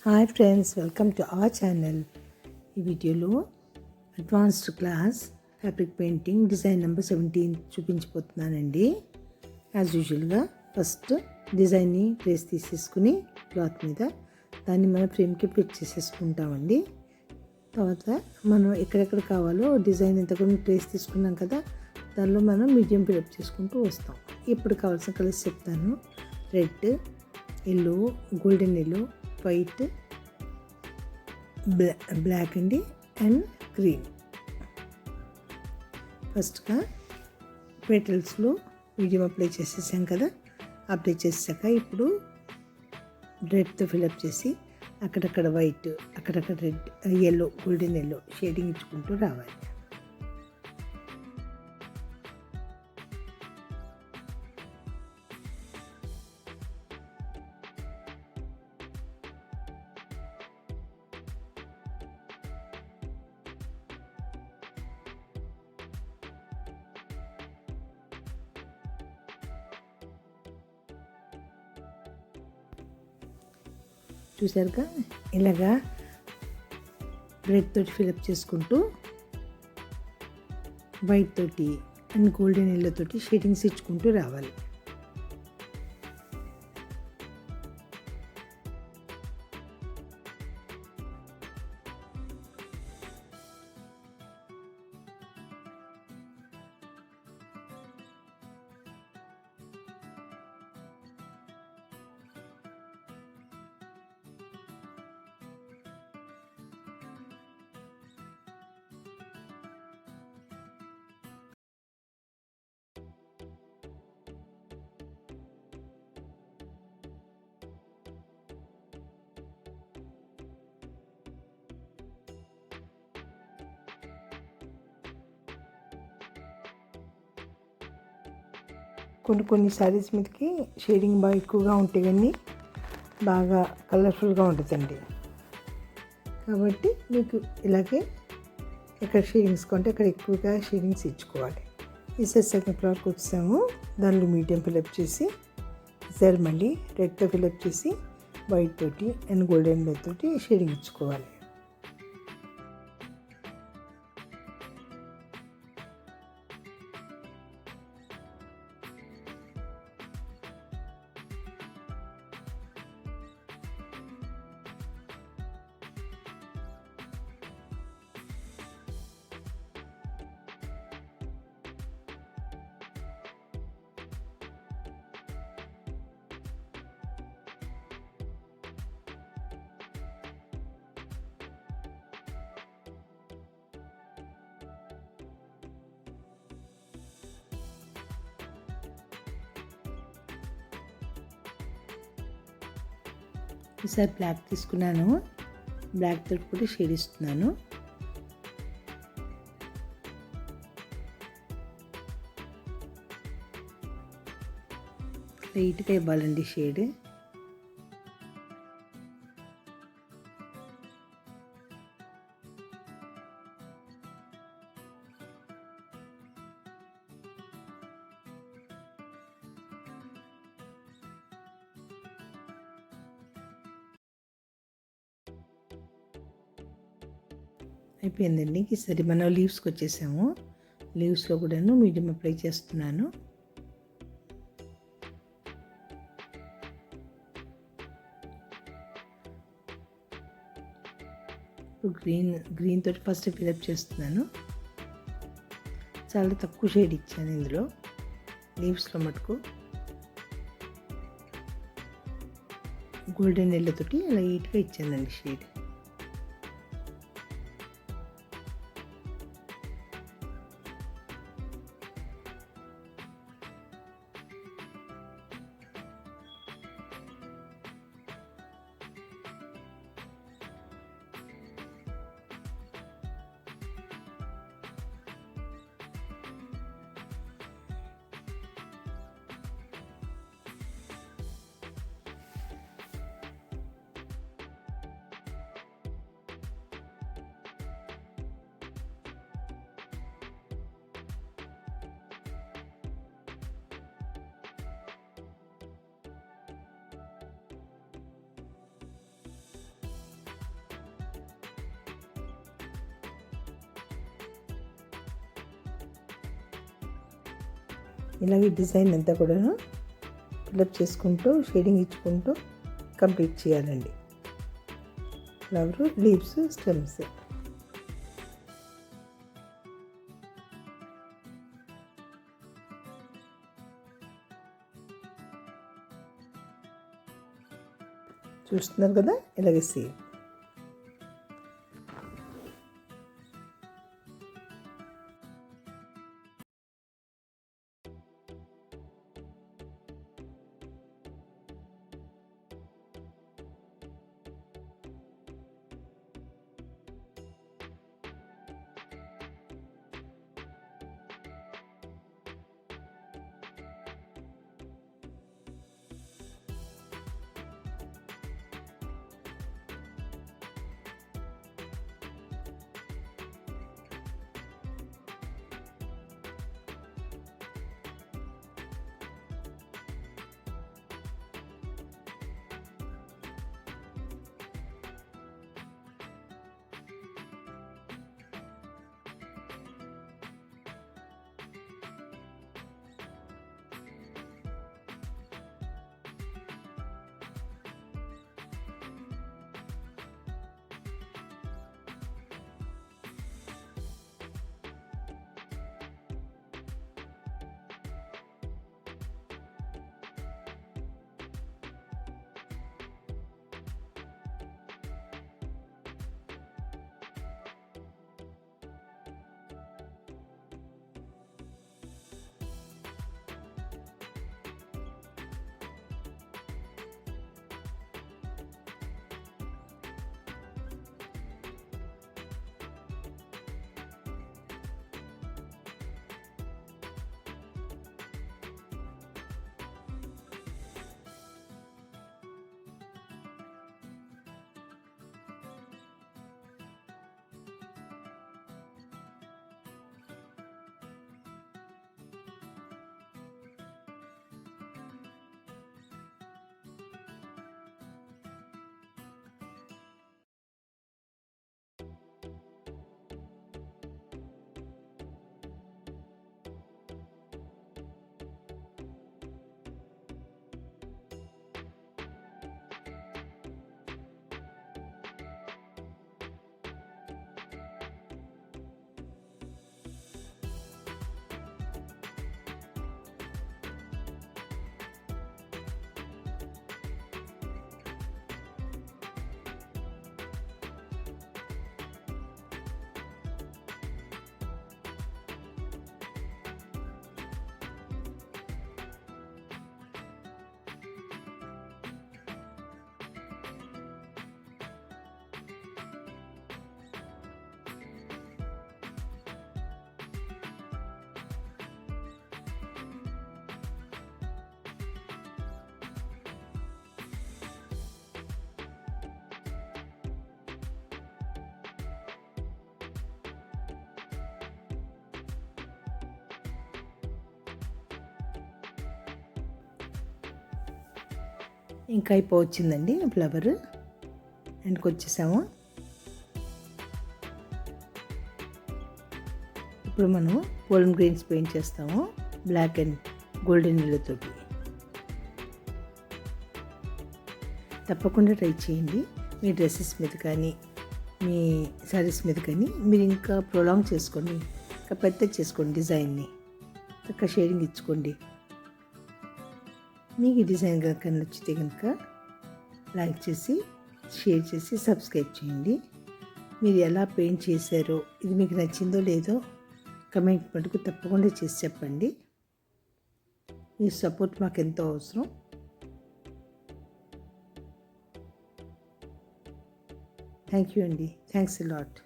Hi friends, welcome to our channel. ఈ వీడియోలో advanced class fabric painting design number 17 చూపించిపోతున్నానండి. As యూజువల్గా first డిజైన్ని ప్లేస్ తీసేసుకుని క్లాత్ మీద దాన్ని మనం ఫ్రేమ్కి ఫిట్ చేసేసుకుంటామండి. తర్వాత మనం ఎక్కడెక్కడ కావాలో డిజైన్ ఎంతకుండా ప్లేస్ తీసుకున్నాం కదా, దానిలో మనం మీడియం ఫిలప్ చేసుకుంటూ వస్తాం. ఇప్పుడు కావాల్సిన కలర్స్ చెప్తాను. Red, yellow, golden yellow, white, black అండి, అండ్ గ్రీన్. ఫస్ట్గా పెటల్స్లో మీడియం అప్లై చేసేసాం కదా, అప్లై చేసాక ఇప్పుడు రెడ్తో ఫిలప్ చేసి అక్కడక్కడ వైట్, అక్కడక్కడ red, yellow, golden yellow shading ఇచ్చుకుంటూ రావాలి. చూసారుగా, ఇలాగా రెడ్ తోటి ఫిలప్ చేసుకుంటూ వైట్ తోటి అండ్ గోల్డెన్ ఎల్లో తోటి షేడింగ్స్ ఇచ్చుకుంటూ రావాలి. కొన్ని శారీస్ మీదకి షేడింగ్ బాగా ఎక్కువగా ఉంటే కానీ బాగా కలర్ఫుల్గా ఉంటుందండి. కాబట్టి మీకు ఇలాగే ఎక్కడ షేడింగ్స్ కొంటే అక్కడ ఎక్కువగా షేడింగ్స్ ఇచ్చుకోవాలి. ఈసారి సెకండ్ ఫ్లోర్కి వచ్చాము, దానిలో మీడియం ఫిలప్ చేసి ఈసారి మళ్ళీ రెడ్తో ఫిలప్ చేసి వైట్ తోటి అండ్ గోల్డెన్ తోటి షేడింగ్ ఇచ్చుకోవాలి. ఈసారి బ్లాక్ తీసుకున్నాను, బ్లాక్ తోటి కూడా షేడ్ ఇస్తున్నాను. లైట్గా ఇవ్వాలండి షేడ్. అయిపోయిందండి. ఈసారి మనం లీవ్స్కి వచ్చేసాము. లీవ్స్లో కూడాను మీడియం అప్లై చేస్తున్నాను. ఇప్పుడు గ్రీన్ తోటి ఫస్ట్ ఫిలప్ చేస్తున్నాను. చాలా తక్కువ షేడ్ ఇచ్చాను ఇందులో, లీవ్స్లో మటుకు. గోల్డెన్ ఎల్లో తోటి లైట్గా ఇచ్చానండి షేడ్. ఇలాగే డిజైన్ అంతా కూడాను ఫిల్అప్ చేసుకుంటూ షేడింగ్ ఇచ్చుకుంటూ కంప్లీట్ చేయాలండి. Flower, leaves, stems. చూస్తున్నారు కదా, ఇలాగే సేమ్. ఇంకా అయిపోవచ్చిందండి ఫ్లవర్. ఎండ్కి వచ్చేసాము. ఇప్పుడు మనం పోలన్ గ్రీన్స్ పెయింట్ చేస్తాము, బ్లాక్ అండ్ గోల్డెన్ ఎల్లోతోటి. తప్పకుండా ట్రై చేయండి. మీ డ్రెస్సెస్ మీద కానీ మీ శారీస్ మీద కానీ మీరు ఇంకా ప్రొలాంగ్ చేసుకోండి, ఇంకా పెద్ద చేసుకోండి డిజైన్ని, చక్కగా షేడింగ్ ఇచ్చుకోండి. మీకు ఈ డిజైన్ కనుక నచ్చితే కనుక లైక్ చేసి షేర్ చేసి సబ్స్క్రైబ్ చేయండి. మీరు ఎలా పెయింట్ చేశారో, ఇది మీకు నచ్చిందో లేదో కమెంట్ మటుకు తప్పకుండా చేసి చెప్పండి. మీ సపోర్ట్ మాకు ఎంతో అవసరం. థ్యాంక్ యూ అండి. Thanks a lot.